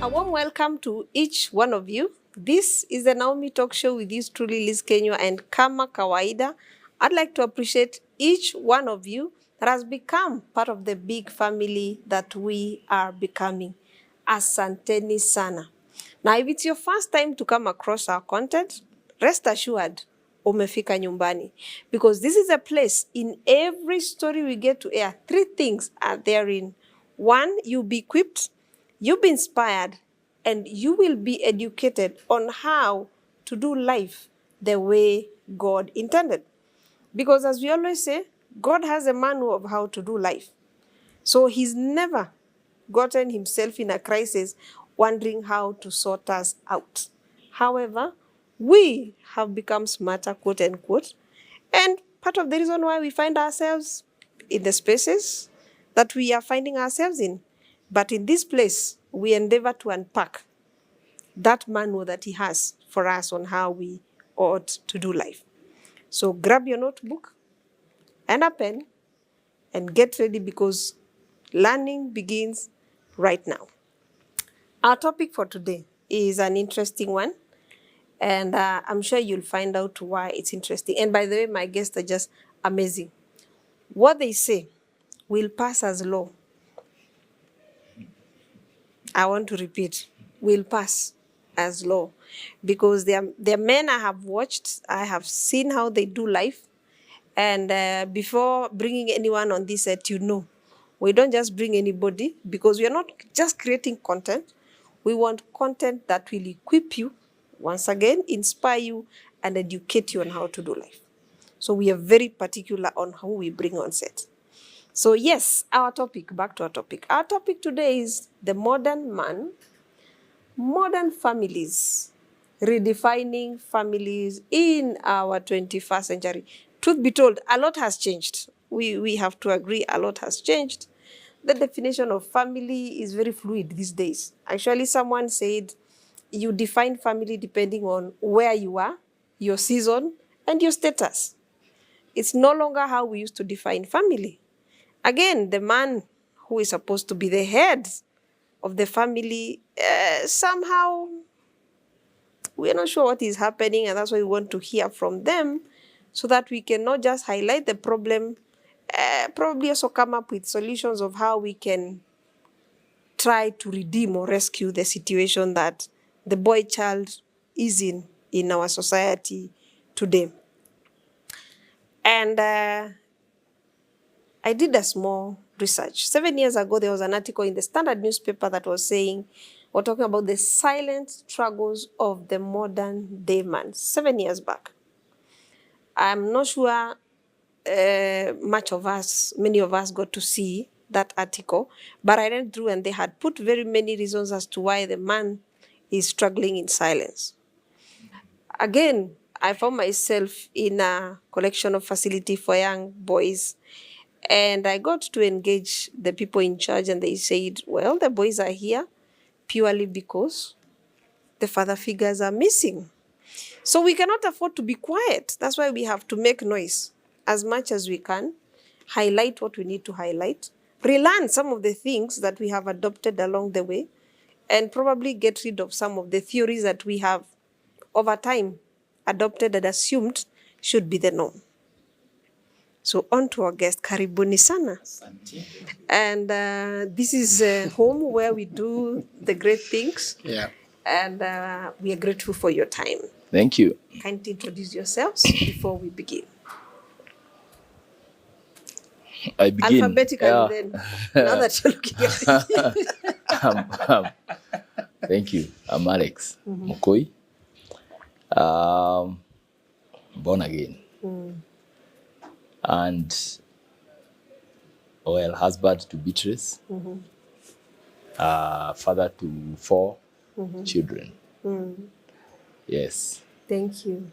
warm welcome to each one of you. This is the Naomi Talk Show with yours truly, Liz Kenya, and kama kawaida, I'd like to appreciate each one of you that has become part of the big family that we are becoming. Asanteni sana. Now, if it's your first time to come across our content, rest assured, umefika nyumbani. Because this is a place, in every story we get to air, three things are therein. One, you'll be equipped, you'll be inspired, and you will be educated on how to do life the way God intended. Because as we always say, God has a manual of how to do life. So he's never gotten himself in a crisis wondering how to sort us out. However, we have become smarter, quote unquote, and part of the reason why we find ourselves in the spaces that we are finding ourselves in. But in this place, we endeavor to unpack that manual that he has for us on how we ought to do life. So grab your notebook and a pen and get ready, because learning begins right now. Our topic for today is an interesting one, and I'm sure you'll find out why it's interesting. And by the way, my guests are just amazing. What they say will pass as law. I want to repeat, will pass as law, because they're men I have watched, I have seen how they do life. And before bringing anyone on this set, we don't just bring anybody, because we are not just creating content. We want content that will equip you, once again, inspire you, and educate you on how to do life. So we are very particular on who we bring on set. So yes, back to our topic. Our topic today is the modern man, modern families, redefining families in our 21st century. Truth be told, a lot has changed. We have to agree, a lot has changed. The definition of family is very fluid these days. Actually, someone said you define family depending on where you are, your season, and your status. It's no longer how we used to define family. Again, the man who is supposed to be the head of the family, somehow we are not sure what is happening, and that's why we want to hear from them, so that we can not just highlight the problem, probably also come up with solutions of how we can try to redeem or rescue the situation that the boy child is in our society today. And I did a small research. 7 years ago, there was an article in the Standard newspaper that was saying, we're talking about the silent struggles of the modern day man. 7 years back. I'm not sure many of us got to see that article, but I read through and they had put very many reasons as to why the man is struggling in silence. Again, I found myself in a collection of facility for young boys, and I got to engage the people in charge, and they said, well, the boys are here purely because the father figures are missing. So we cannot afford to be quiet. That's why we have to make noise as much as we can, highlight what we need to highlight, relearn some of the things that we have adopted along the way, and probably get rid of some of the theories that we have over time adopted and assumed should be the norm. So on to our guest, karibuni sana. And this is home where we do the great things. Yeah. And we are grateful for your time. Thank you. Kindly introduce yourselves before we begin. I begin. Alphabetically then. Now that you're looking at it. Thank you. I'm Alex Mukoi. Born again. And, well, husband to Beatrice. Father to 4 children. Yes. Thank you.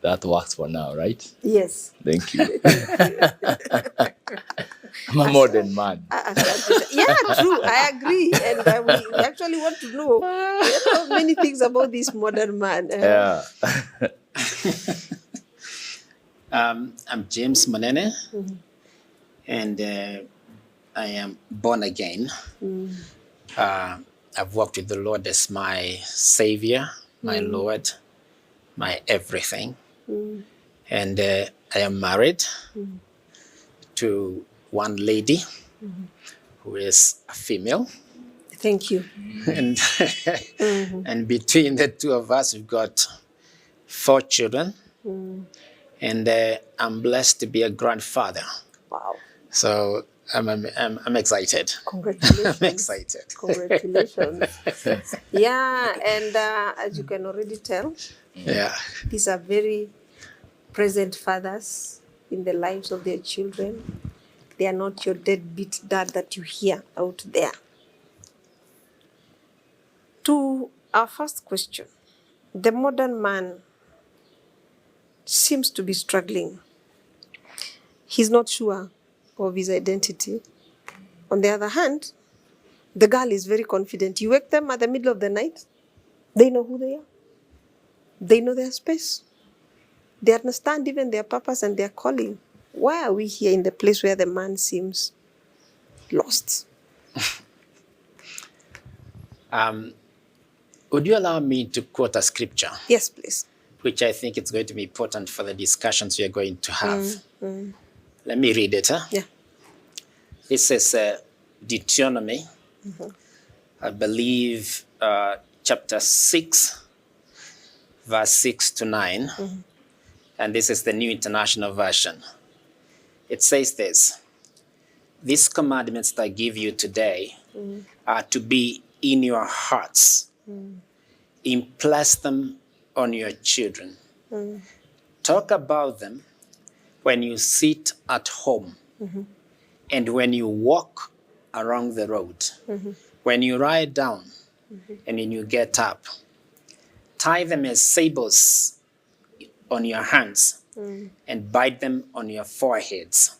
That works for now, right? Yes. Thank you. I'm a modern man. Yeah, true. I agree. And we actually want to know many things about this modern man. Yeah. I'm James Monene, and I am born again. I've walked with the Lord as my Savior, my Lord, my everything. And I am married to one lady who is a female. Thank you. And, and between the two of us, we've got 4 children. And I'm blessed to be a grandfather. Wow. So I'm excited. Congratulations. I'm excited. Congratulations. Yeah, and as you can already tell, Yeah. these are very present fathers in the lives of their children. They are not your deadbeat dad that you hear out there. To our first question, the modern man seems to be struggling. He's not sure of his identity. On the other hand, the girl is very confident. You wake them at the middle of the night, they know who they are. They know their space. They understand even their purpose and their calling. Why are we here in the place where the man seems lost? Would you allow me to quote a scripture, Yes, please. which I think it's going to be important for the discussions we are going to have? Let me read it. Yeah. This is Deuteronomy, I believe, chapter 6, verse 6 to 9. And this is the New International Version. It says this: "These commandments that I give you today are to be in your hearts. Impress them on your children. Talk about them when you sit at home and when you walk along the road, when you lie down and when you get up. Tie them as sabers on your hands and bind them on your foreheads.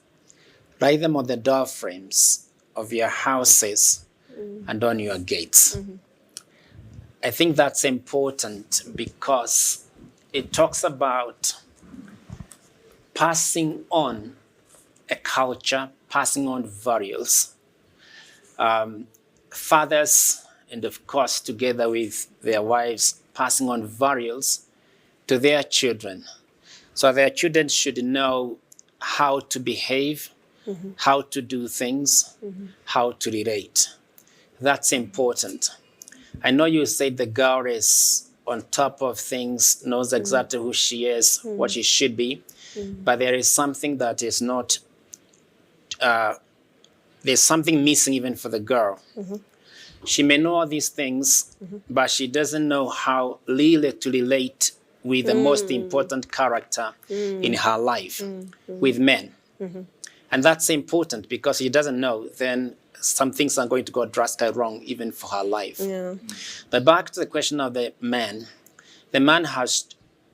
Write them on the door frames of your houses and on your gates." I think that's important because it talks about passing on a culture, passing on values. Fathers, and of course, together with their wives, passing on values to their children. So their children should know how to behave, how to do things, how to relate. That's important. I know you said the girl is on top of things, knows exactly who she is, what she should be, but there is something that is not, there's something missing even for the girl. She may know all these things, but she doesn't know how really to relate with the most important character in her life, with men. And that's important because she doesn't know, then some things are going to go drastically wrong even for her life. Yeah. But back to the question of the man has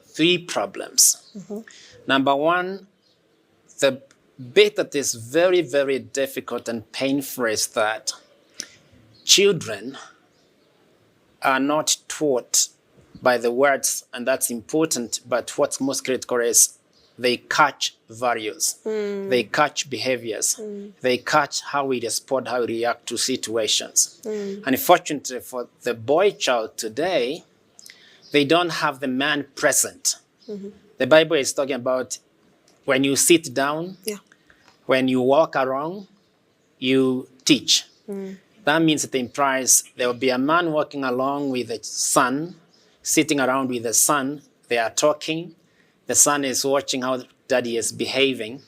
3 problems. Number 1, the bit that is very, very difficult and painful is that children are not taught by the words, and that's important, but what's most critical is they catch values, they catch behaviors, they catch how we respond, how we react to situations. Unfortunately for the boy child today, they don't have the man present. The Bible is talking about when you sit down, when you walk around, you teach. That means it implies there will be a man walking along with a son, sitting around with the son, they are talking, the son is watching how daddy is behaving.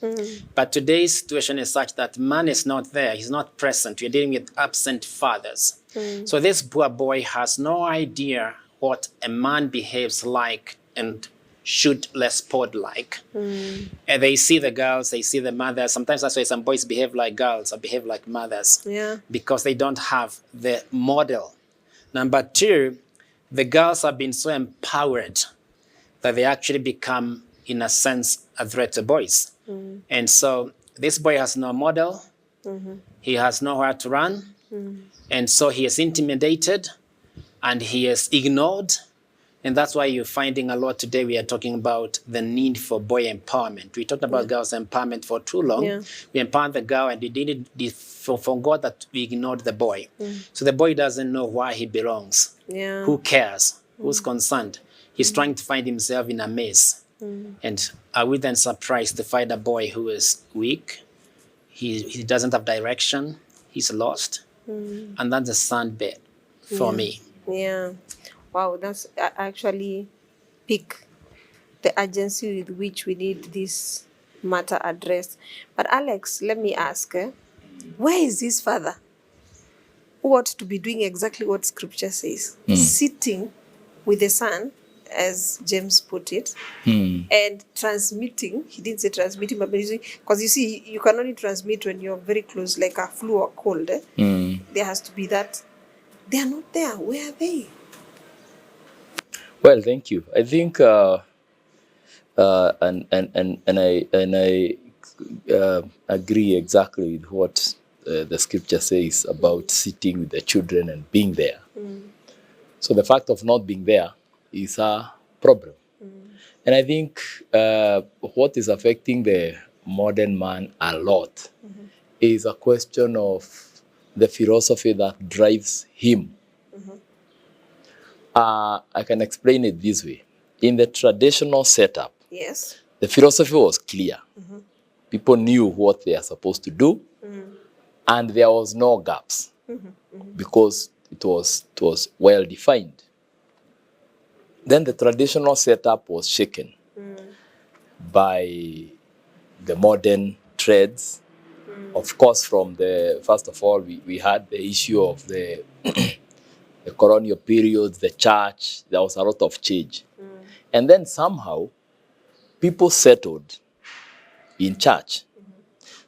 But today's situation is such that man is not there, he's not present. We're dealing with absent fathers. So this poor boy has no idea what a man behaves like and should respond like. And they see the girls, they see the mothers. Sometimes that's why some boys behave like girls or behave like mothers. Because they don't have the model. Number 2, the girls have been so empowered that they actually become, in a sense, a threat to boys. And so this boy has no model. He has nowhere to run. And so he is intimidated and he is ignored. And that's why you're finding a lot today. We are talking about the need for boy empowerment. We talked about girls' empowerment for too long. Yeah. We empowered the girl and we did it forgot that we ignored the boy. So the boy doesn't know why he belongs. Yeah. Who cares? Who's concerned? He's trying to find himself in a mess. And are we then surprised to find a boy who is weak? He doesn't have direction. He's lost. And that's a sunbed for me. Yeah. Wow, that's actually pick the urgency with which we need this matter addressed. But Alex, let me ask, where is his father? Who ought to be doing exactly what scripture says? Sitting with the son, as James put it, and transmitting. He didn't say transmitting, but because you see, you can only transmit when you're very close, like a flu or cold. There has to be that. They are not there. Where are they? Well, thank you. I think, and I agree exactly with what the scripture says about sitting with the children and being there. So the fact of not being there is a problem. And I think what is affecting the modern man a lot is a question of the philosophy that drives him. I can explain it this way. In the traditional setup, Yes. the philosophy was clear. People knew what they are supposed to do, and there was no gaps because it was well defined. Then the traditional setup was shaken by the modern trends. Of course, first of all, we had the issue of the the colonial period, the church. There was a lot of change. And then somehow, people settled in church.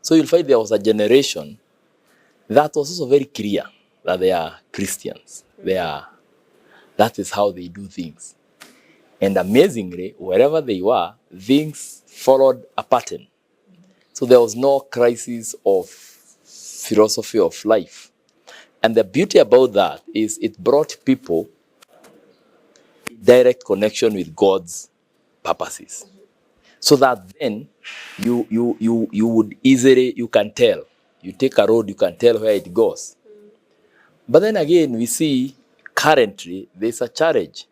So you'll find there was a generation that was also very clear that they are Christians. That is how they do things. And amazingly, wherever they were, things followed a pattern. So there was no crisis of philosophy of life. And the beauty about that is it brought people direct connection with God's purposes. So that then you would easily, you can tell. You take a road, you can tell where it goes. But then again, we see currently there's a challenge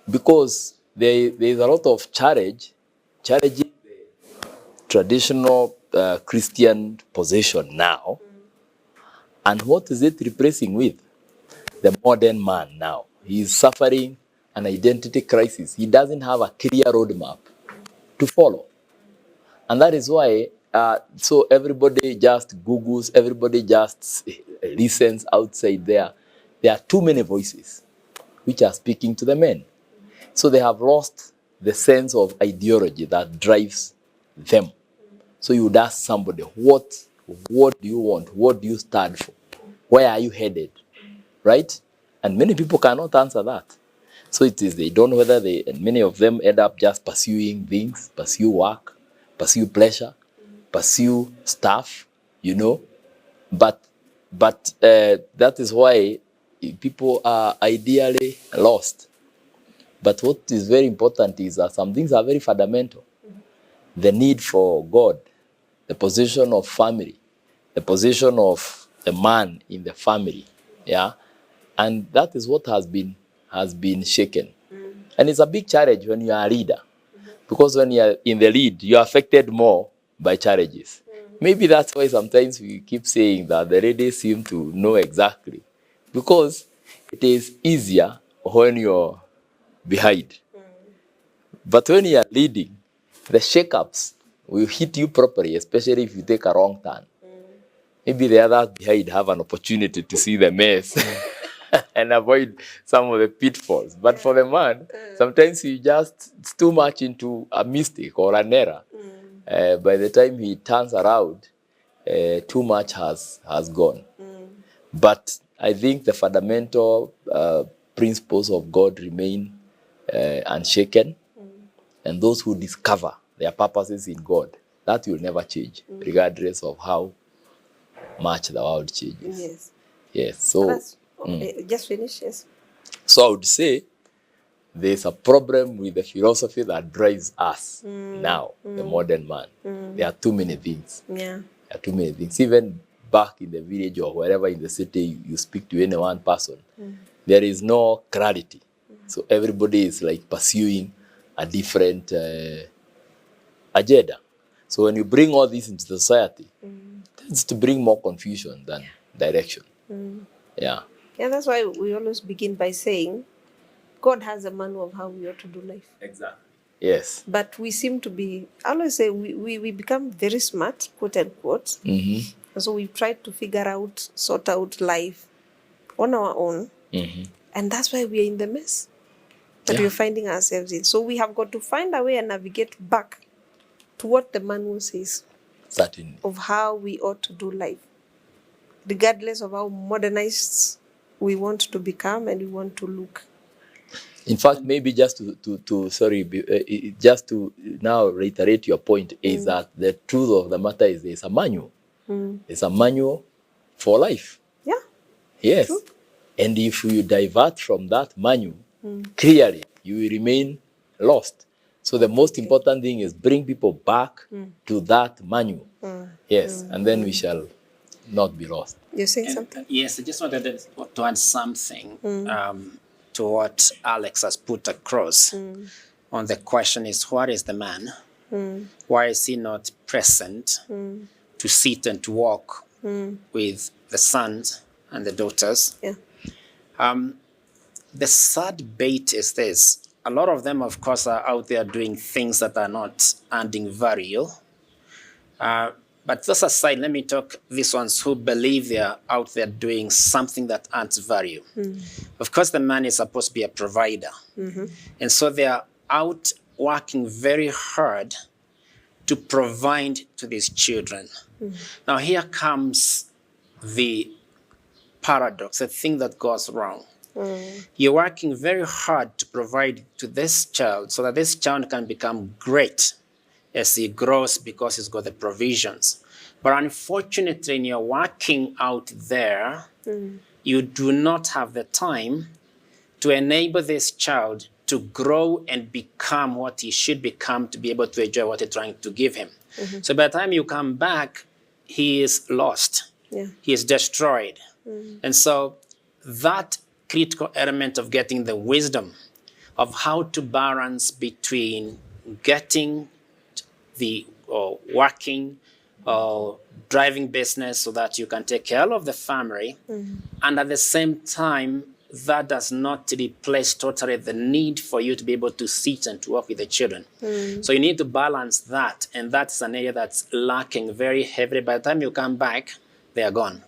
because there's a lot of challenging the traditional Christian position now. And what is it replacing with? The modern man now. He is suffering an identity crisis. He doesn't have a clear roadmap to follow. And that is why, so everybody just Googles, everybody just listens outside there. There are too many voices which are speaking to the men. So they have lost the sense of ideology that drives them. So you would ask somebody, what do you want? What do you stand for? Where are you headed? Right? And many people cannot answer that. So it is, they don't know whether and many of them end up just pursuing things, pursue work, pursue pleasure, pursue stuff, But that is why people are ideally lost. But what is very important is that some things are very fundamental. The need for God, the position of family, the position of the man in the family, yeah? And that is what has been shaken. And it's a big challenge when you are a leader. Because when you are in the lead, you are affected more by challenges. Maybe that's why sometimes we keep saying that the ladies seem to know exactly. Because it is easier when you're behind. But when you are leading, the shakeups will hit you properly, especially if you take a wrong turn. Maybe the others behind have an opportunity to see the mess and avoid some of the pitfalls. But for the man, sometimes it's too much into a mistake or an error. By the time he turns around, too much has gone. But I think the fundamental principles of God remain unshaken. And those who discover their purposes in God, that will never change, regardless of how much the world changes. Yes. Yes. So Just finish, yes. So I would say there's a problem with the philosophy that drives us now, the modern man. There are too many things. Yeah. There are too many things. Even back in the village or wherever in the city you speak to any one person, there is no clarity. So everybody is like pursuing a different agenda. So when you bring all this into society, it's to bring more confusion than direction. Yeah. Yeah, that's why we always begin by saying God has a manual of how we ought to do life. Exactly. Yes. But we seem to be, I always say, we become very smart, quote unquote. And so we try to figure out, sort out life on our own. And that's why we are in the mess that we're finding ourselves in. So we have got to find a way and navigate back to what the manual says Certainly. of how we ought to do life, regardless of how modernized we want to become and we want to look. In fact, maybe just just to now reiterate your point is that the truth of the matter is there's a manual. There's a manual for life. Yeah. Yes. True. And if you divert from that manual, clearly you will remain lost. So the most important thing is bring people back to that manual. Yes. And then we shall not be lost. You're saying something? Yes, I just wanted to add something to what Alex has put across on the question is, what is the man? Why is he not present to sit and to walk with the sons and the daughters? Yeah. The sad bait is this. A lot of them, of course, are out there doing things that are not adding value. But those aside, let me talk these ones who believe they are out there doing something that adds value. Of course, the man is supposed to be a provider. And so they are out working very hard to provide to these children. Now, here comes the paradox, the thing that goes wrong. You're working very hard to provide to this child so that this child can become great as he grows because he's got the provisions. But unfortunately, when you're working out there, you do not have the time to enable this child to grow and become what he should become to be able to enjoy what you're trying to give him. So by the time you come back, he is lost. He is destroyed. And so that critical element of getting the wisdom of how to balance between getting the working or driving business so that you can take care of the family, and at the same time, that does not replace totally the need for you to be able to sit and to work with the children. So you need to balance that, and that's an area that's lacking very heavily. By the time you come back, they are gone.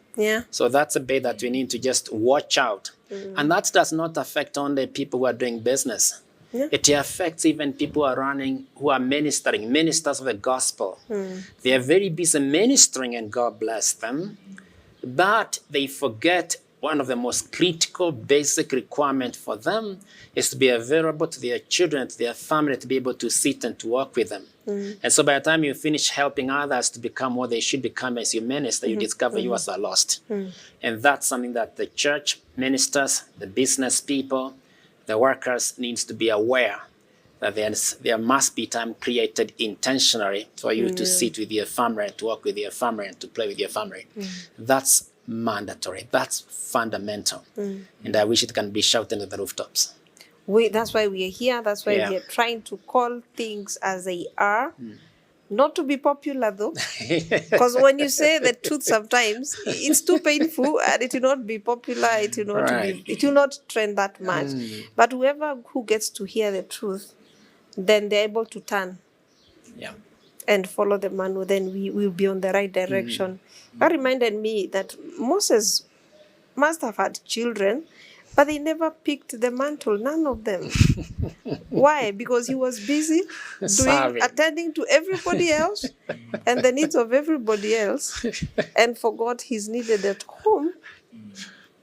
So that's a bit that we need to just watch out. And that does not affect only people who are doing business. It affects even people who are running, who are ministering, ministers of the gospel. They are very busy ministering and God bless them, but they forget one of the most critical basic requirements for them is to be available to their children, to their family, to be able to sit and to work with them. And so by the time you finish helping others to become what they should become as you minister, you discover you are lost. And that's something that the church ministers, the business people, the workers needs to be aware that there must be time created intentionally for you to sit with your family, to work with your family, and to play with your family. That's mandatory. That's fundamental. And I wish it can be shouted to the rooftops. That's why we are here. That's why we are trying to call things as they are. Not to be popular though, because when you say the truth, sometimes it's too painful and it will not be popular. It will not it will not trend that much. But whoever who gets to hear the truth, then they're able to turn and follow the manual. Then we will be on the right direction. That reminded me that Moses must have had children, but they never picked the mantle, none of them. Why? Because he was busy attending to everybody else and the needs of everybody else, and forgot he's needed at home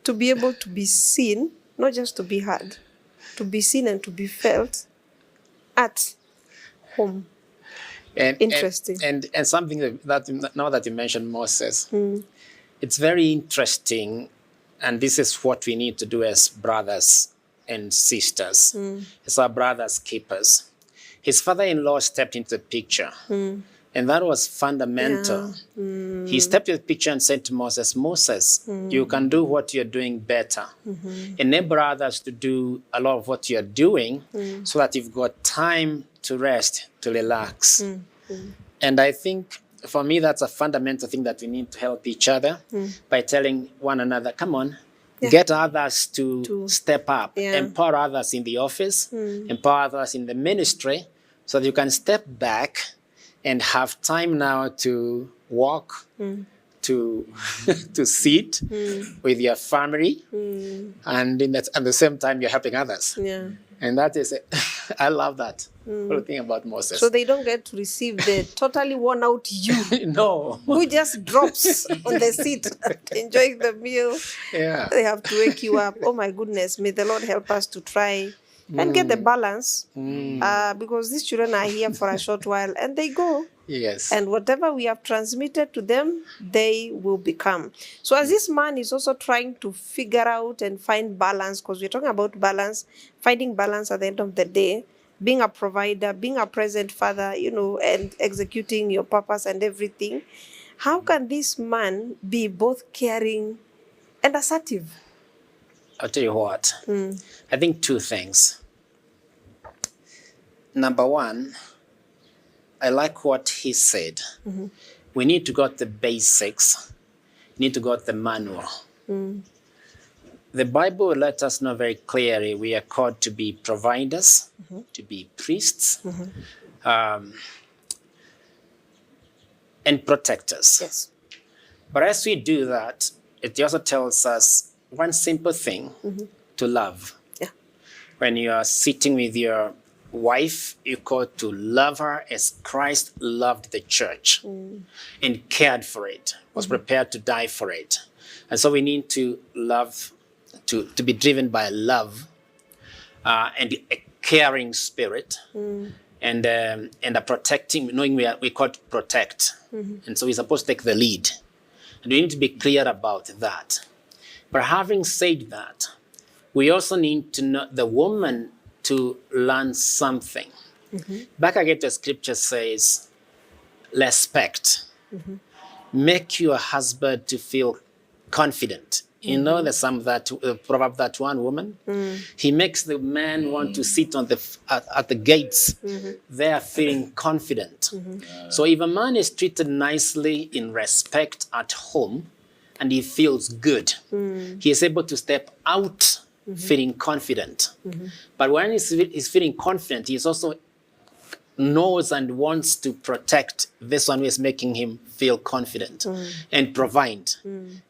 to be able to be seen, not just to be heard, to be seen and to be felt at home. Interesting. And something that now that you mentioned Moses, it's very interesting, and this is what we need to do as brothers and sisters, as our brothers keepers. His father-in-law stepped into the picture, and that was fundamental. He stepped into the picture and said to Moses, Moses, you can do what you're doing better. Enable others to do a lot of what you're doing so that you've got time to rest, to relax. And I think for me, that's a fundamental thing that we need to help each other by telling one another, come on, get others to step up, empower others in the office, empower others in the ministry, so that you can step back and have time now to walk, to to sit with your family, and at the same time you're helping others. And that is it. I love that whole thing about Moses. So they don't get to receive the totally worn out you No. who just drops on the seat enjoying the meal. Yeah. They have to wake you up. Oh my goodness, may the Lord help us to try and get the balance, because these children are here for a short while and they go. Yes. And whatever we have transmitted to them, they will become. So as this man is also trying to figure out and find balance, because we're talking about balance, finding balance at the end of the day, being a provider, being a present father, and executing your purpose and everything. How can this man be both caring and assertive? I'll tell you what. I think two things. Number one, I like what he said. We need to got the basics. We need to got the manual. The Bible lets us know very clearly we are called to be providers, to be priests, and protectors. Yes. But as we do that, it also tells us one simple thing, to love. Yeah. When you are sitting with your wife, you're called to love her as Christ loved the church and cared for it, was prepared to die for it. And so we need to love, to be driven by love and a caring spirit and a protecting, knowing we're called to protect. And so we're supposed to take the lead. And we need to be clear about that. But having said that, we also need to know the woman to learn something. Back again, the scripture says, respect. Make your husband to feel confident. You know the proverb that one woman, he makes the man want to sit on at the gates. They are feeling confident. So if a man is treated nicely in respect at home, and he feels good, he is able to step out feeling confident. But when he's feeling confident, he also knows and wants to protect this one who is making him feel confident and provide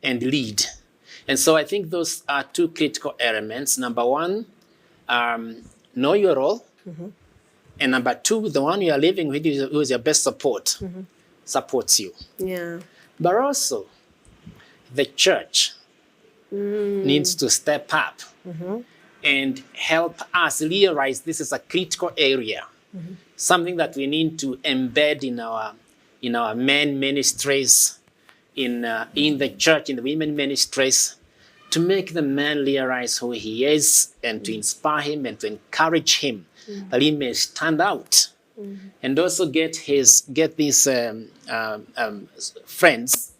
and lead. And so I think those are two critical elements. Number one, know your role. And number two, the one you are living with, who is your best support, supports you. Yeah. But also, the church needs to step up and help us realize this is a critical area, something that we need to embed in our men ministries, in the church, in the women ministries, to make the man realize who he is and to inspire him and to encourage him that he may stand out. And also get these friends.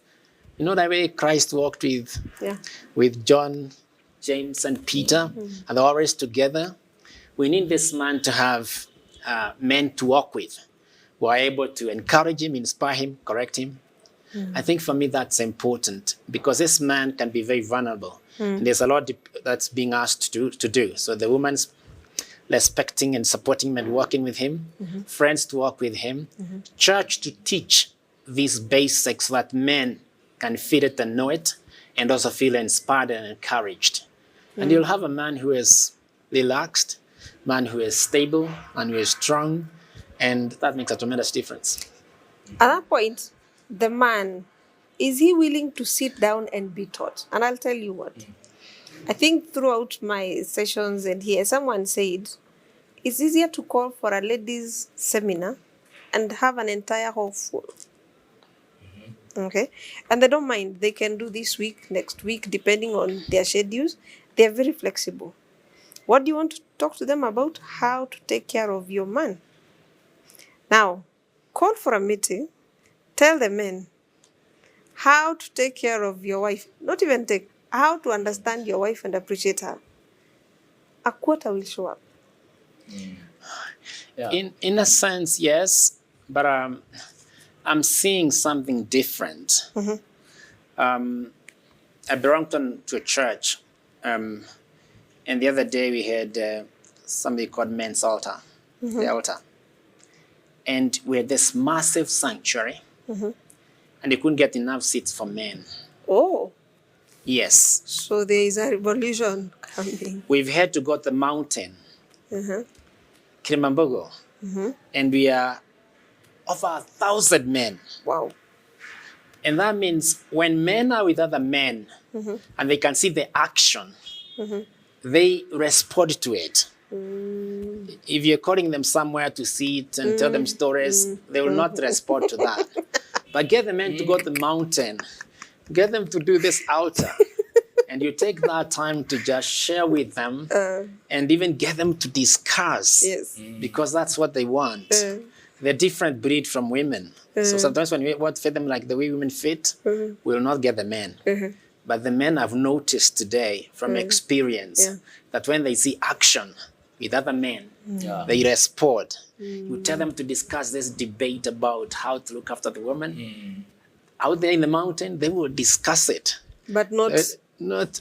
You know the way Christ walked with John, James, and Peter, and they're always together. We need this man to have men to walk with, who are able to encourage him, inspire him, correct him. I think for me that's important, because this man can be very vulnerable. And there's a lot that's being asked to do. So the woman's respecting and supporting him and working with him, friends to work with him, church to teach these basics so that men can feel it and know it, and also feel inspired and encouraged. And you'll have a man who is relaxed, man who is stable, and who is strong, and that makes a tremendous difference. At that point, the man, is he willing to sit down and be taught? And I'll tell you what. I think throughout my sessions and here, someone said, it's easier to call for a ladies' seminar and have an entire hall full. Okay? And they don't mind. They can do this week, next week, depending on their schedules. They're very flexible. What do you want to talk to them about? How to take care of your man. Now, call for a meeting. Tell the men how to take care of your wife. Not even how to understand your wife and appreciate her. A quarter will show up. Yeah. In a sense, yes, but I'm seeing something different. I belong to a church, and the other day we had somebody called Men's Altar, the altar, and we had this massive sanctuary, and they couldn't get enough seats for men. Oh, Yes, so there is a revolution coming. we've had to go to the mountain, Kilimambogo, and we are over 1,000 men. Wow. And that means when men are with other men and they can see the action, they respond to it. If you're calling them somewhere to sit and tell them stories, they will not respond to that. But get the men to go to the mountain, get them to do this altar, and you take that time to just share with them and even get them to discuss, Yes. because that's what they want. They're different breed from women. So sometimes when we want to feed them like the way women fit, we'll not get the men. But the men have noticed today from experience that when they see action with other men, they respond. You tell them to discuss this debate about how to look after the woman. Out there in the mountain, they will discuss it. But not Not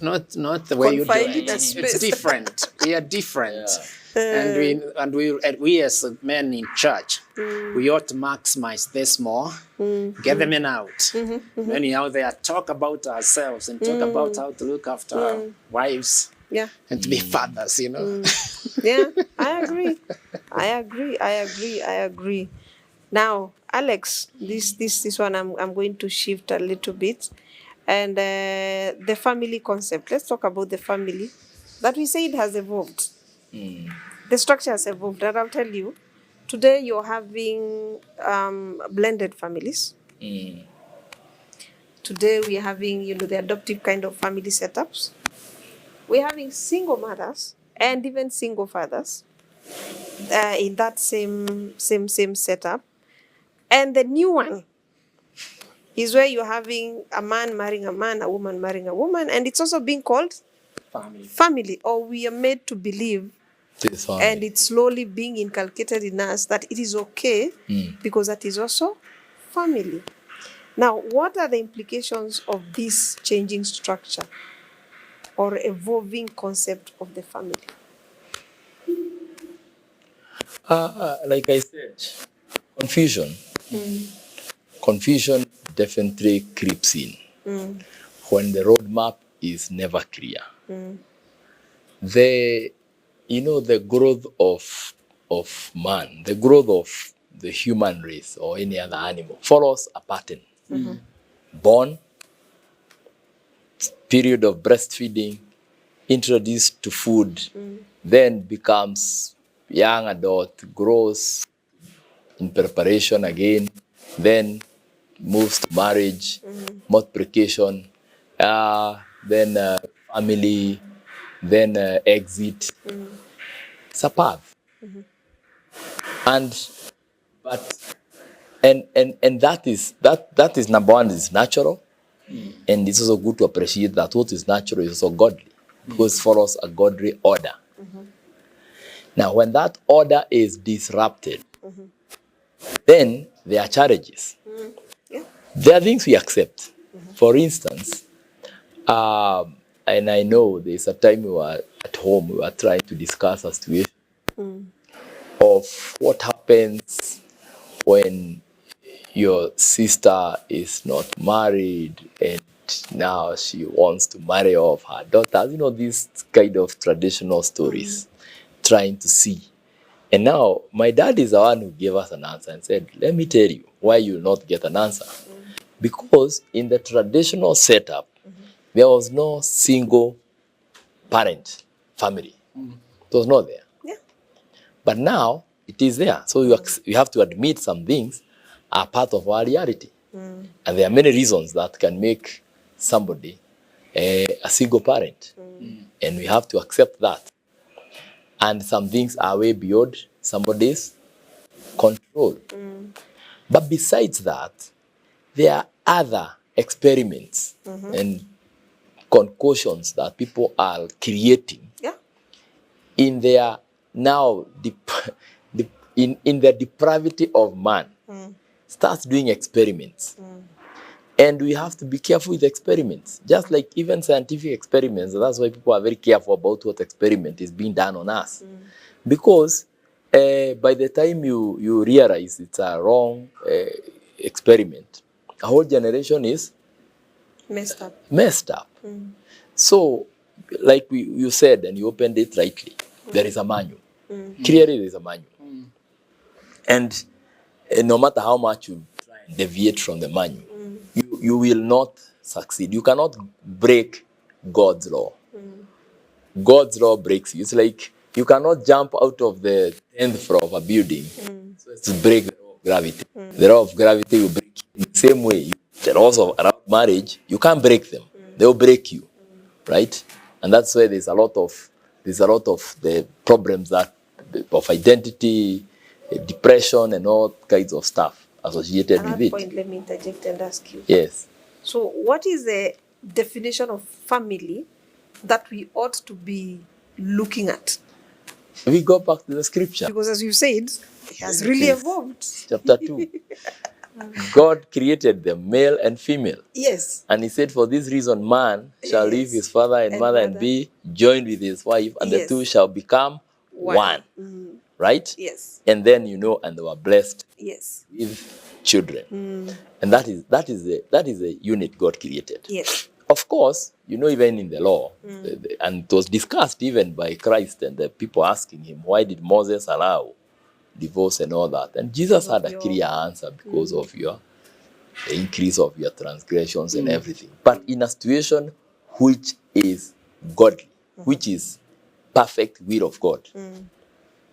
the way you do confined in it. a It's space. different. We are different. And we as men in church, we ought to maximize this more, get them in out. When you're out there, talk about ourselves and talk about how to look after our wives Yeah. and to be fathers, you know. Yeah, I agree. Now, Alex, this one I'm going to shift a little bit. And the family concept. Let's talk about the family that we say it has evolved. The structure has evolved. And I'll tell you, today you're having blended families. Today we're having, the adoptive kind of family setups. We're having single mothers and even single fathers in that same setup. And the new one is where you're having a man marrying a man, a woman marrying a woman, and it's also being called family, or we are made to believe, and it's slowly being inculcated in us that it is okay because that is also family. Now, what are the implications of this changing structure or evolving concept of the family? Like I said, confusion definitely creeps in when the roadmap is never clear. The growth of man, the growth of the human race or any other animal follows a pattern. Born, period of breastfeeding, introduced to food, then becomes young adult, grows in preparation again, then moves to marriage, multiplication, then family, then exit. It's a path. And that is number one, is natural. And it's also good to appreciate that what is natural is also godly, because it follows a godly order. Now, when that order is disrupted, then there are challenges. There are things we accept. For instance, and I know there's a time we were at home, we were trying to discuss a situation of what happens when your sister is not married and now she wants to marry off her daughters. These kind of traditional stories, trying to see. And now my dad is the one who gave us an answer and said, let me tell you why you will not get an answer. Because in the traditional setup, there was no single parent family. It was not there. Yeah. But now it is there. So you have to admit some things are part of our reality. And there are many reasons that can make somebody a single parent. And we have to accept that. And some things are way beyond somebody's control. But besides that, there are other experiments and concoctions that people are creating Yeah. in their now in the depravity of man. Starts doing experiments. And we have to be careful with experiments. Just like even scientific experiments, that's why people are very careful about what experiment is being done on us. Because by the time you realize it's a wrong experiment, a whole generation is Messed up. messed up. So, like you said, and you opened it rightly, there is a manual. Clearly, there is a manual. And no matter how much you deviate from the manual, you will not succeed. You cannot break God's law. God's law breaks you. It's like you cannot jump out of the 10th floor of a building so as to break the law of gravity. The law of gravity will break you. In the same way, the laws of around marriage, you can't break them. They will break you, right? And that's why there's a lot of the problems that of identity, depression, and all kinds of stuff associated At with that it. point, let me interject and ask you. Yes. So, what is the definition of family that we ought to be looking at? We go back to the scripture. Because, as you said, it has really Yes. evolved. Chapter 2. God created them, male and female. Yes. And he said, for this reason, man shall leave Yes. his father and And mother and mother. be joined with his wife, and the Yes. two shall become one. Right? Yes. And then, and they were blessed Yes. with children. And that is a unit God created. Yes. Of course, even in the law, and it was discussed even by Christ and the people asking him, why did Moses allow divorce and all that? And Jesus had a clear answer, because of the increase of your transgressions and everything. But in a situation which is godly, which is perfect will of God,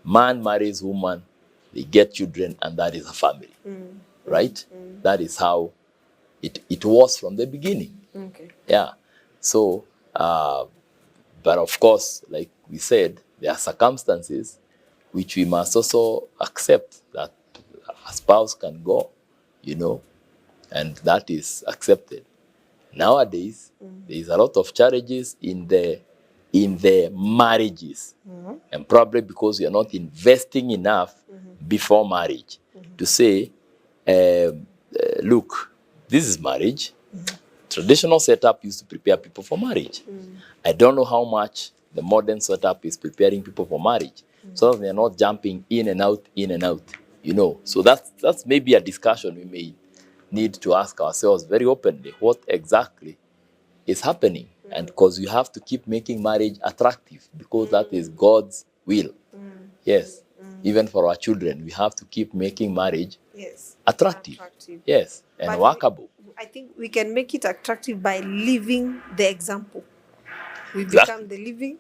man marries woman, they get children, and that is a family. Right? That is how it was from the beginning. Okay. Yeah. So, but of course, like we said, there are circumstances which we must also accept that a spouse can go, and that is accepted. Nowadays, there is a lot of challenges in the marriages, and probably because you are not investing enough before marriage to say, look, this is marriage. Traditional setup used to prepare people for marriage. I don't know how much the modern setup is preparing people for marriage, so that they're not jumping in and out. So that's maybe a discussion we may need to ask ourselves very openly, what exactly is happening. And because you have to keep making marriage attractive, because that is God's will. Yes. Even for our children, we have to keep making marriage attractive. Yes, and But workable. I think we can make it attractive by living the example. We Exactly. become the living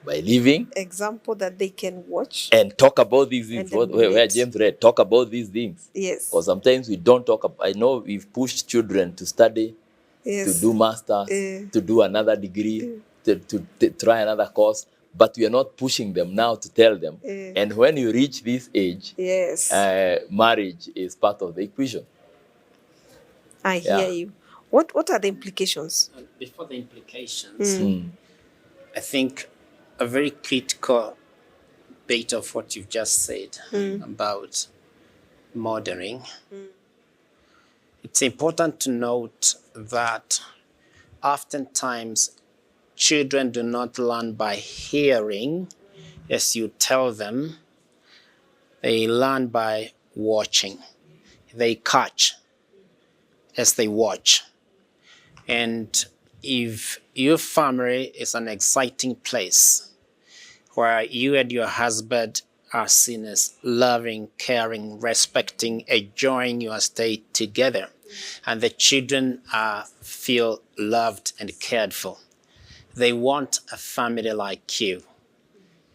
By living example that they can watch. and talk about these things. And Where emulate. James read, talk about these things. Yes. Because sometimes we don't talk about. I know we've pushed children to study, Yes. to do masters, to do another degree, to try another course, but we are not pushing them now to tell them. And when you reach this age, Yes. marriage is part of the equation. I hear you. What are the implications? Before the implications, I think a very critical bit of what you've just said about mothering. It's important to note that oftentimes children do not learn by hearing as you tell them. They learn by watching. They catch as they watch. And if your family is an exciting place where you and your husband are seen as loving, caring, respecting, enjoying your stay together, and the children feel loved and cared for, they want a family like you.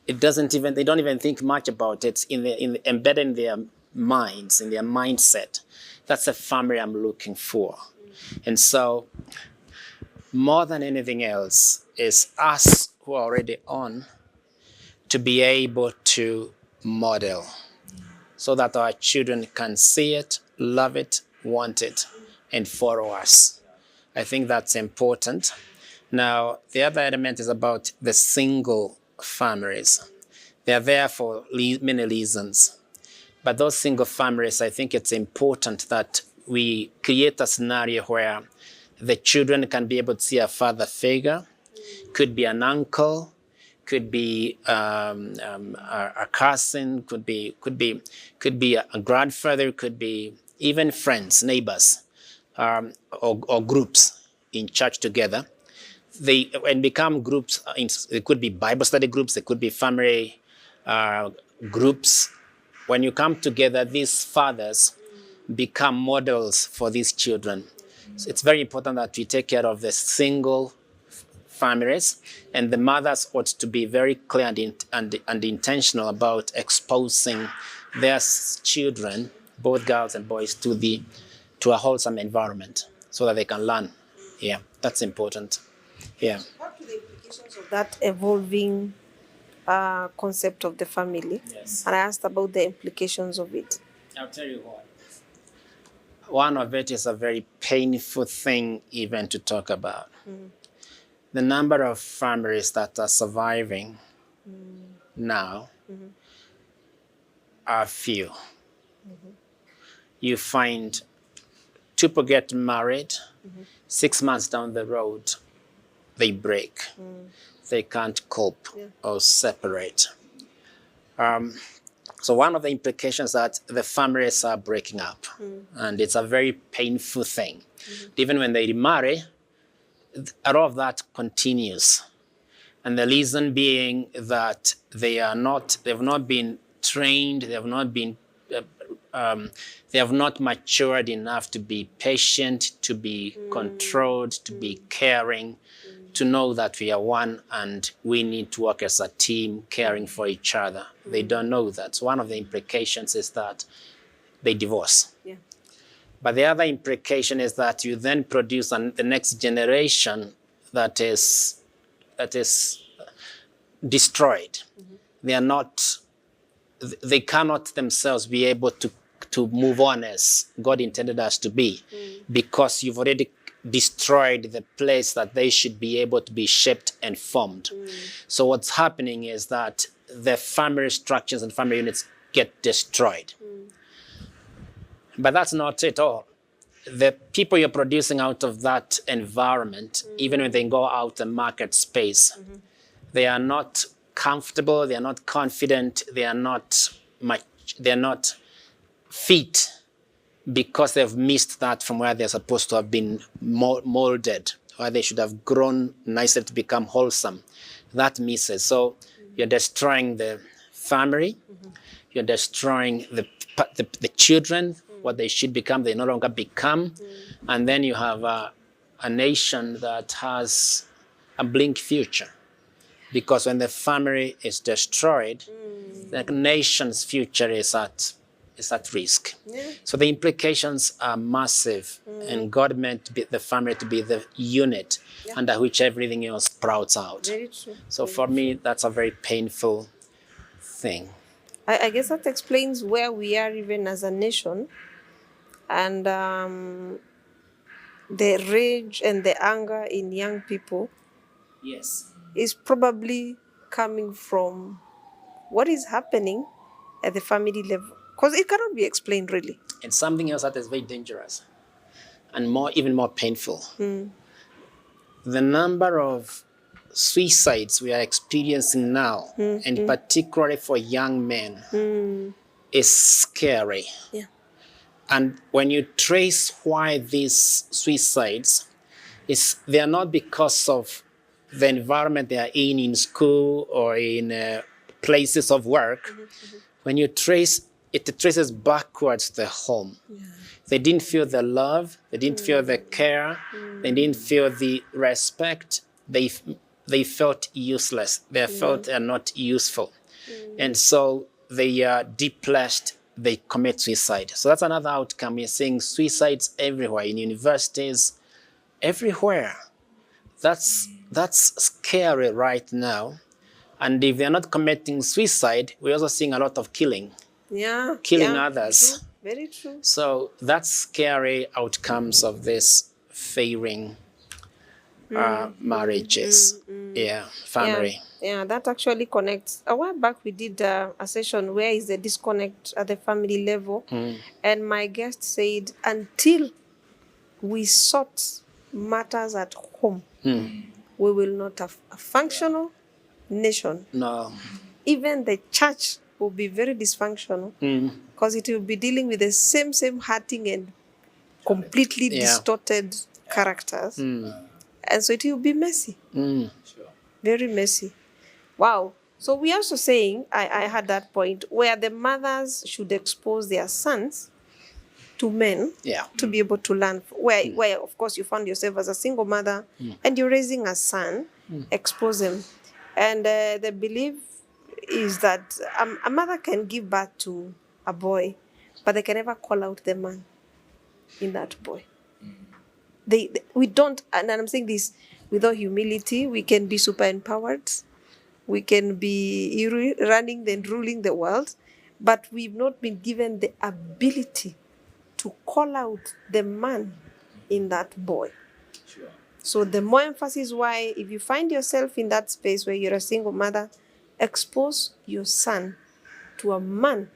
They don't even think much about it. Embedded in their minds, in their mindset. That's the family I'm looking for. And so, more than anything else, is us who are already on to be able to model so that our children can see it, love it, want it, and follow us. I think that's important. Now, the other element is about the single families. They are there for many reasons. But those single families, I think it's important that we create a scenario where the children can be able to see a father figure, could be an uncle, could be a cousin, could be a grandfather, could be even friends, neighbors, or groups in church together. They and become groups. It could be Bible study groups. It could be family groups. When you come together, these fathers become models for these children. So it's very important that we take care of the single families, and the mothers ought to be very clear and intentional about exposing their children, both girls and boys, to a wholesome environment so that they can learn. Yeah, that's important. Yeah. What are the implications of that evolving concept of the family? Yes. And I asked about the implications of it. I'll tell you what. One of it is a very painful thing even to talk about. The number of families that are surviving now are few. You find two people get married, 6 months down the road, they break. They can't cope or separate. So one of the implications that the families are breaking up, and it's a very painful thing. Even when they remarry, a lot of that continues. And the reason being that they've not been trained, they have not matured enough to be patient, to be controlled, to be caring, to know that we are one and we need to work as a team, caring for each other. They don't know that. So one of the implications is that they divorce. Yeah. But the other implication is that you then produce the next generation that is destroyed. They cannot themselves be able to move on as God intended us to be, because you've already destroyed the place that they should be able to be shaped and formed. So what's happening is that the family structures and family units get destroyed. But that's not it all. The people you're producing out of that environment, even when they go out and market space, they are not comfortable, they are not confident, they are not fit, because they've missed that from where they're supposed to have been molded, where they should have grown nicely to become wholesome. That misses. So you're destroying the family, you're destroying the children, what they should become, they no longer become. And then you have a nation that has a bleak future. Because when the family is destroyed, the nation's future is at risk. So the implications are massive, and God meant the family to be the unit under which everything else sprouts out. Very true. So for me, that's a very painful thing. I guess that explains where we are even as a nation, and the rage and the anger in young people Yes. is probably coming from what is happening at the family level, because it cannot be explained really. And something else that is very dangerous and even more painful. The number of suicides we are experiencing now, and particularly for young men, is scary. Yeah. And when you trace why these suicides, they are not because of the environment they are in school or in places of work. When you trace it, it traces backwards to the home. They didn't feel the love, they didn't feel the care, they didn't feel the respect. They felt useless. They felt they are not useful. And so they are depressed, they commit suicide. So that's another outcome. We're seeing suicides everywhere, in universities, everywhere. That's scary right now. And if they're not committing suicide, we're also seeing a lot of killing others. True. Very true. So that's scary outcomes of this failing marriages. Family. Yeah, that actually connects. A while back, we did a session where is the disconnect at the family level, and my guest said until we sort matters at home, we will not have a functional nation. No. Even the church will be very dysfunctional because it will be dealing with the same hurting and completely distorted characters. And so it will be messy. Very messy. Wow. So we also saying, I had that point where the mothers should expose their sons to men to be able to learn. Where of course you found yourself as a single mother and you're raising a son, expose them. And the belief is that a mother can give birth to a boy, but they can never call out the man in that boy. We don't, and I'm saying this without humility, we can be super empowered, we can be running and ruling the world, but we've not been given the ability to call out the man in that boy. Sure. So the more emphasis why, if you find yourself in that space where you're a single mother, expose your son to a man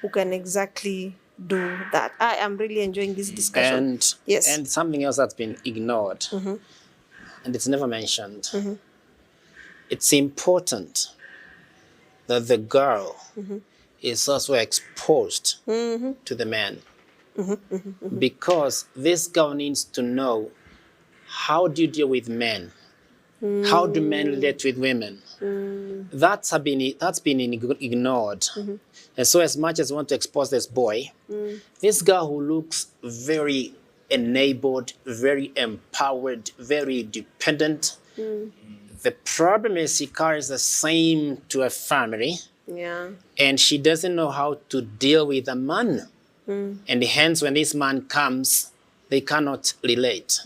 who can exactly do that. I am really enjoying this discussion. And something else that's been ignored, and it's never mentioned. It's important that the girl is also exposed to the man. Because this girl needs to know, how do you deal with men? How do men relate with women? That's been ignored. And so as much as we want to expose this boy, this girl who looks very enabled, very empowered, very dependent, the problem is she carries the same to a family, and she doesn't know how to deal with a man. And hence when this man comes, they cannot relate.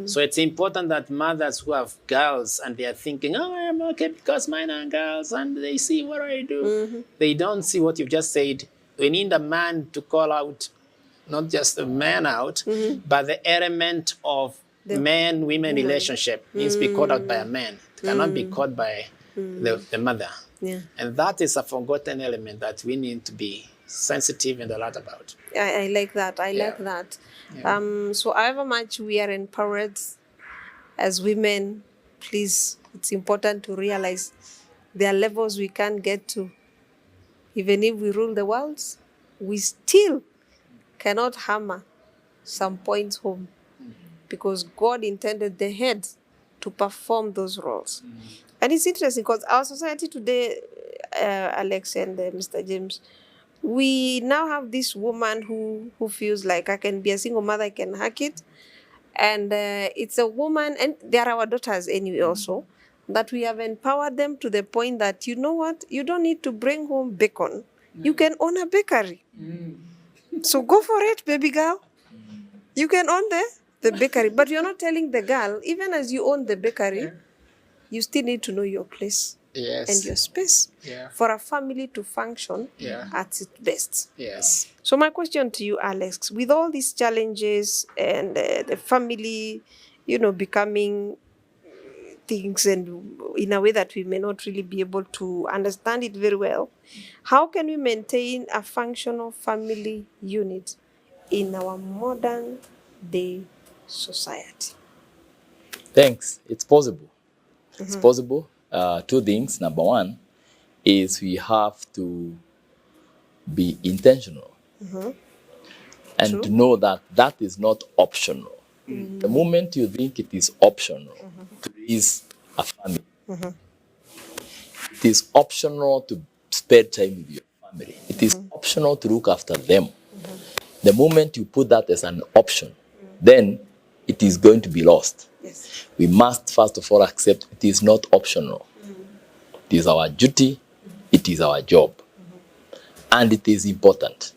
So it's important that mothers who have girls and they are thinking, oh, I'm okay because mine are girls and they see what I do. They don't see what you've just said. We need a man to call out, not just a man out, but the element of the man-women relationship needs to be called out by a man. It cannot be called by the mother. And that is a forgotten element that we need to be sensitive and alert about. I like that. I like that. So however much we are empowered as women, please, it's important to realize there are levels we can't get to. Even if we rule the world, we still cannot hammer some points home because God intended the head to perform those roles. And it's interesting because our society today, Alex and Mr. James, we now have this woman who feels like I can be a single mother, I can hack it. And it's a woman, and they are our daughters anyway also, that we have empowered them to the point that, you know what, you don't need to bring home bacon. You can own a bakery. So go for it, baby girl. You can own the bakery. But you're not telling the girl, even as you own the bakery, you still need to know your place. And your space for a family to function at its best. So my question to you, Alex, with all these challenges and the family, becoming things and in a way that we may not really be able to understand it very well, how can we maintain a functional family unit in our modern day society? Thanks. It's possible. It's possible. Two things. Number one is we have to be intentional and to know that that is not optional. The moment you think it is optional to raise a family, it is optional to spend time with your family. It is optional to look after them. The moment you put that as an option, then it is going to be lost. We must first of all accept it is not optional. It is our duty, it is our job, and it is important.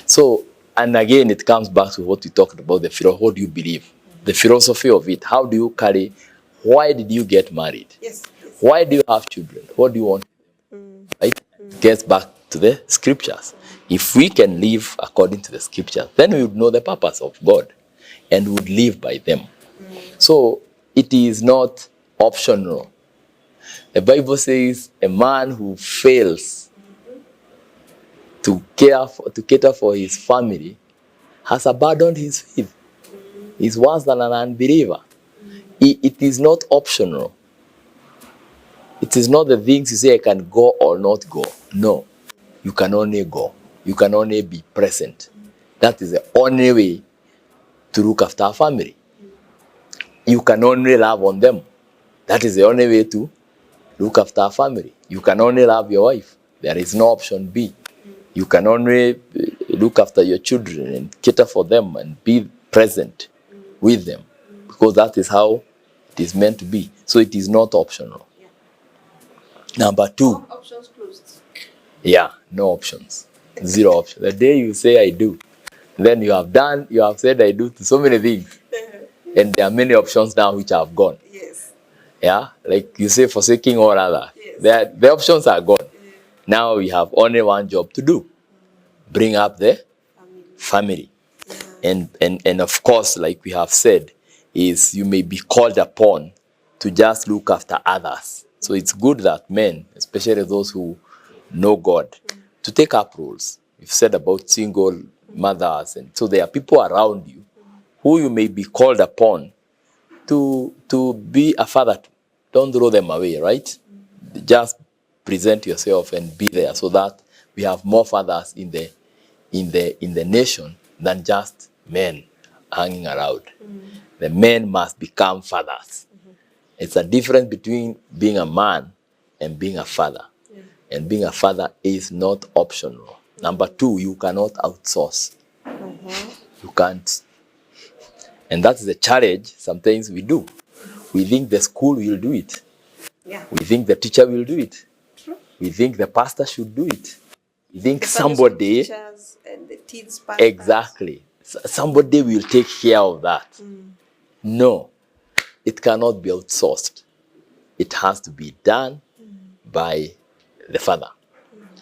So, and again, it comes back to what we talked about, what do you believe? The philosophy of it. How do you carry, why did you get married? Why do you have children? What do you want? Right? Gets back to the scriptures. If we can live according to the scriptures, then we would know the purpose of God and would live by them. So it is not optional. The Bible says a man who fails to cater for his family has abandoned his faith. He's worse than an unbeliever. It is not optional. It is not the things you say I can go or not go. No, you can only go. You can only be present. That is the only way to look after a family. You can only love on them. That is the only way to look after a family. You can only love your wife. There is no option B. You can only look after your children and cater for them and be present with them, because that is how it is meant to be. So it is not optional. Number two. Options closed. Yeah, no options. Zero options. The day you say I do, then you have said I do to so many things. And there are many options now which have gone. Yes. Yeah, like you say forsaking all other. Yes. The options are gone. Now we have only one job to do. Bring up the family. And of course, like we have said, is you may be called upon to just look after others. So it's good that men, especially those who know God, to take up roles. We've said about single mothers, and so there are people around you who you may be called upon to be a father to. Don't throw them away, right? Just present yourself and be there, so that we have more fathers in the nation than just men hanging around. The men must become fathers. It's a difference between being a man and being a father. And being a father is not optional. Number two, you cannot outsource. You can't. And that's the challenge sometimes we do. We think the school will do it. Yeah. We think the teacher will do it. True. We think the pastor should do it. We think The Sunday school somebody... teachers and the kids pastors. Exactly. Somebody will take care of that. No, it cannot be outsourced. It has to be done by the father.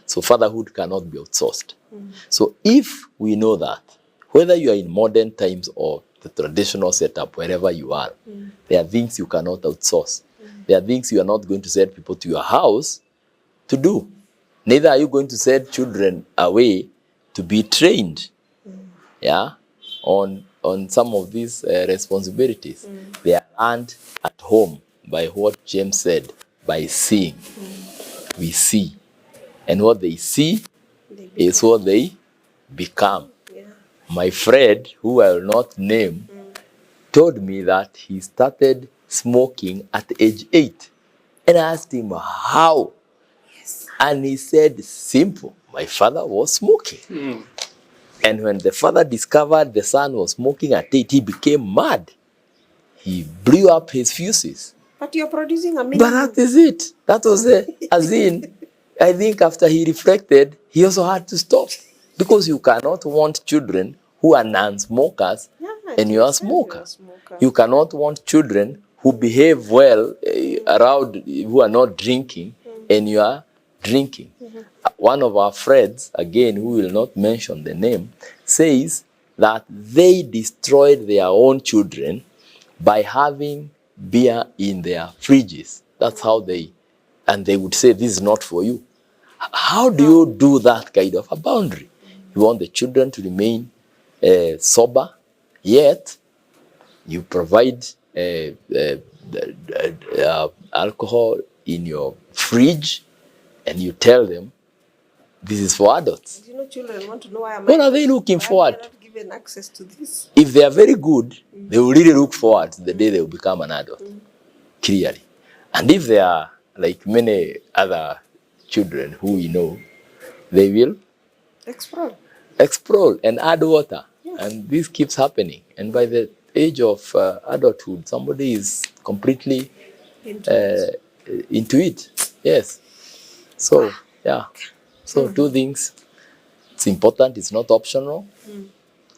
So fatherhood cannot be outsourced. So if we know that, whether you are in modern times or the traditional setup, wherever you are, there are things you cannot outsource. There are things you are not going to send people to your house to do. Neither are you going to send children away to be trained, on some of these responsibilities. They are learned at home by what James said, by seeing. We see. And what they see is what they become. Yeah. My friend, who I will not name, told me that he started smoking at age 8. And I asked him how. And he said, simple. My father was smoking. And when the father discovered the son was smoking at 8, he became mad. He blew up his fuses. But you're producing a But million. that is it. That was it. As in, I think after he reflected, he also had to stop. Because you cannot want children who are non-smokers and you are a smoker. You cannot want children who behave well around, who are not drinking, and you are drinking. One of our friends, again, who will not mention the name, says that they destroyed their own children by having beer in their fridges. That's how and they would say, this is not for you. How do you do that kind of a boundary? You want the children to remain sober, yet you provide alcohol in your fridge, and you tell them, this is for adults. You know, children want to know why What are they looking forward to? not given access to this. If they are very good, they will really look forward to the day they will become an adult, clearly. And if they are like many other children who we know, they will explore and add water. Yes. And this keeps happening. And by the age of adulthood, somebody is completely into it. Yes. So, yeah. So two things. It's important, it's not optional,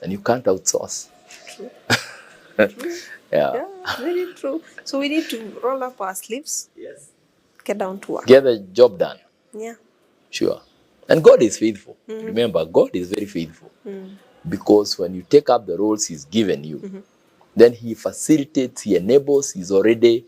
and you can't outsource. True. Yeah. Yeah, very true. So we need to roll up our sleeves. Yes. get down to work. Get the job done. Yeah. Sure. And God is faithful. Remember, God is very faithful. Because when you take up the roles he's given you, then he facilitates, he enables, he's already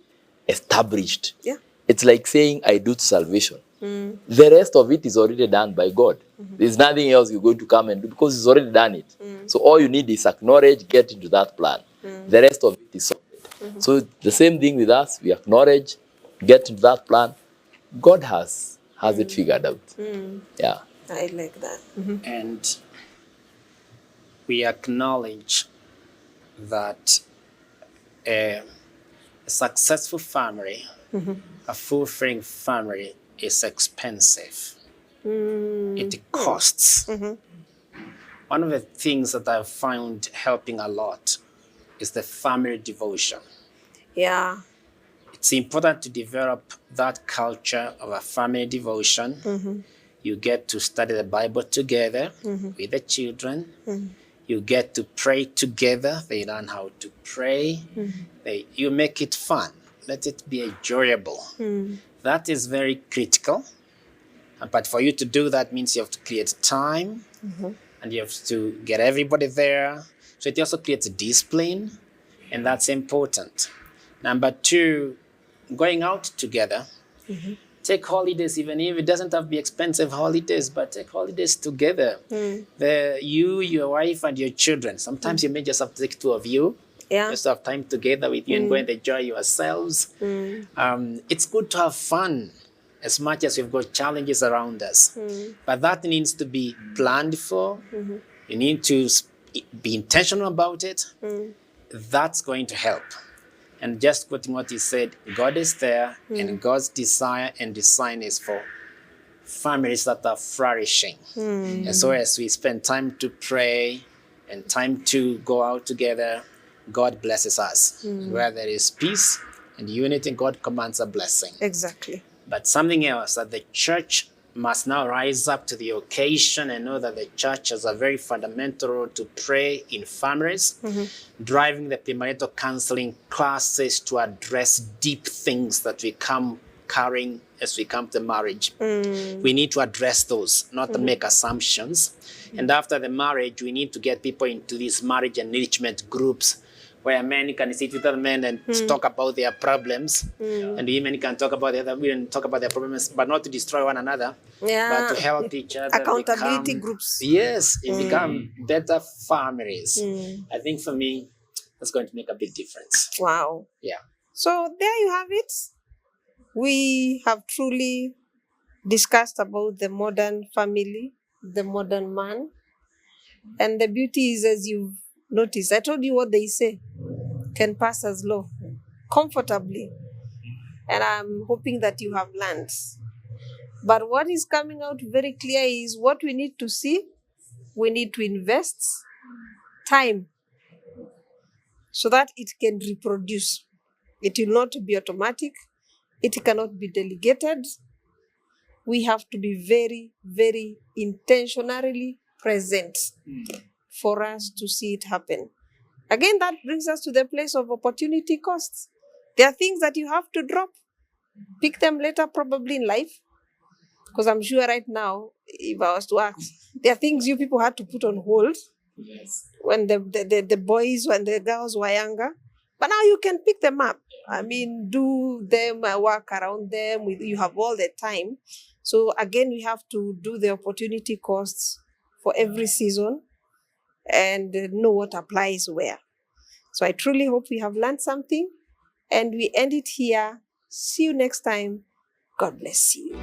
established. Yeah. It's like saying, I do to salvation. The rest of it is already done by God. There's nothing else you're going to come and do because he's already done it. So all you need is acknowledge, get into that plan. The rest of it is sorted. So the same thing with us. We acknowledge, get into that plan. God has it figured out. Yeah. I like that. And we acknowledge that a successful family, a fulfilling family, is expensive. It costs. One of the things that I've found helping a lot is the family devotion. Yeah. It's important to develop that culture of a family devotion. You get to study the Bible together with the children. You get to pray together. They learn how to pray. You make it fun. Let it be enjoyable. That is very critical. But for you to do that means you have to create time and you have to get everybody there. So it also creates discipline, and that's important. Number two, going out together. Take holidays, even if it doesn't have to be expensive holidays, but take holidays together. You, your wife, and your children. Sometimes you may just have to take two of you. Yeah. Just have time together with you and go and enjoy yourselves. It's good to have fun as much as we've got challenges around us. But that needs to be planned for. You need to be intentional about it. That's going to help. And just quoting what he said, God is there, and God's desire and design is for families that are flourishing. And so as we spend time to pray and time to go out together, God blesses us. Where there is peace and unity, God commands a blessing. Exactly. But something else, that the church must now rise up to the occasion and know that the church has a very fundamental role to pray in families, driving the premarital counseling classes to address deep things that we come carrying as we come to marriage. We need to address those, not to make assumptions. And after the marriage, we need to get people into these marriage enrichment groups where men can sit with other men and talk about their problems, and women can talk about the other women, talk about their problems, but not to destroy one another, but to help each other. Accountability groups. Yes, and become better families. I think for me, that's going to make a big difference. Wow. Yeah. So there you have it. We have truly discussed about the modern family, the modern man. And the beauty is, as you've noticed, I told you what they say can pass as law comfortably. And I'm hoping that you have learned. But what is coming out very clear is what we need to see. We need to invest time so that it can reproduce. It will not be automatic. It cannot be delegated. We have to be very, very intentionally present for us to see it happen. Again, that brings us to the place of opportunity costs. There are things that you have to drop. Pick them later, probably in life. Because I'm sure right now, if I was to ask, there are things you people had to put on hold when the boys, when the girls were younger. But now you can pick them up. I mean, do them, work around them. You have all the time. So again, we have to do the opportunity costs for every season and know what applies where. So I truly hope we have learned something, and we end it here. See you next time. God bless you.